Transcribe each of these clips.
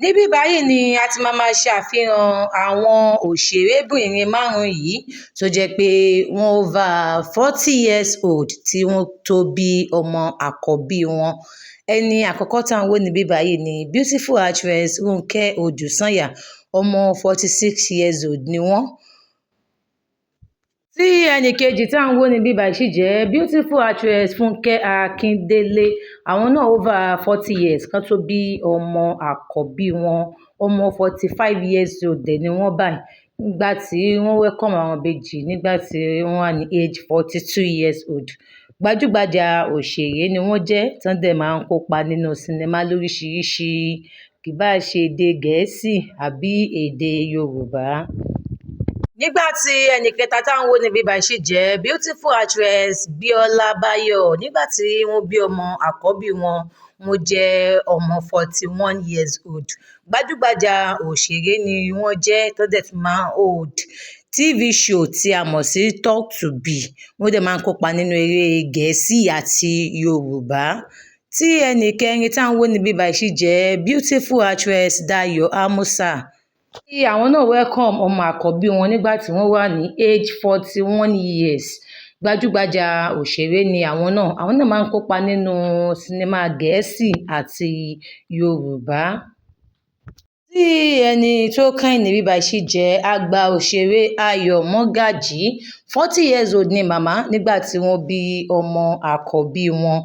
Níbí báyìí ni a ti máa ṣe àfihàn àwọn òṣèrébìnrin márùn-ún yìí tó jẹ́ pé wọ́n over 40 years old tí wọ́n tó bí ọmọ àkọ́bí wọn. Ẹni àkọ́kọ́ tá à ń wò níbí báyìí ni beautiful actress Ronke Odùsànyà, ọmọ 46 years old ni wọ́n. Tí ẹnì kejì tá à ń wò níbí báyìí sì jẹ́ beautiful actress Fúnkẹ́ Akíndélé, àwọn náà over 40 years kan tó bí ọmọ àkọ́bí wọn, ọmọ 45 years old dẹ̀ ni wọ́n báyìí nígbà tí wọ́n welcome àwọn ìbejì nígbà tí wọ́n wà ní age 42 years old. Gbajúgbajà òṣèré ni wọ́n jẹ́ tán dẹ̀ máa ń kópa nínú sinimá lóríṣiríṣi, kì bá ṣe èdè Gẹ̀ẹ́sì àbí èdè Yorùbá. Nígbà tí ẹnì kẹta tá à ń wò níbí báyìí sì jẹ́ beautiful actress Bíọ́lá Báyọ̀, nígbà tí wọ́n bí ọmọ àkọ́bí wọn, wọ́n jẹ́ ọmọ 41 years old. Gbajúgbajà òṣèré ni wọ́n jẹ́ tó dẹ̀ ti máa ń hold TV show tí a mọ̀ sí Talk to Be, wọ́n dẹ̀ máa ń kópa nínú eré Gẹ̀ẹ́sì àti Yorùbá. Tí ẹnì kẹrin tá à ń wò níbí báyìí sì jẹ́ beautiful actress Dayọ̀ Amusa, tí àwọn náà welcome ọmọ àkọ́bí wọn nígbà tí wọ́n wà ní age 41 years. Gbajúgbajà òṣèré ni àwọn náà máa ń kópa nínú sinimá Gẹ̀ẹ́sì àti Yorùbá. Tí ẹni tó kẹ́yìn níbí báyìí sì jẹ́ àgbà òṣèré Ayọ̀ Mọ́gàjí, 40 years old ni màmá nígbà tí wọ́n bí ọmọ àkọ́bí wọn.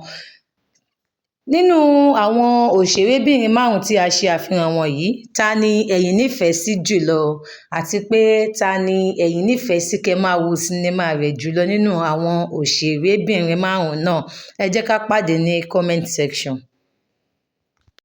Nínú àwọn òṣèrébìnrin márùn-ún tí a ṣe àfihàn wọn yìí, ta ni ẹ̀yin nífẹ̀ẹ́ sí jùlọ? Àti pé ta ni ẹ̀yin nífẹ̀ẹ́ sí kẹ́ máa wo sinimá rẹ̀ jùlọ nínú àwọn òṣèrébìnrin márùn-ún náà? Ẹ jẹ́ ká pàdé ní comment section.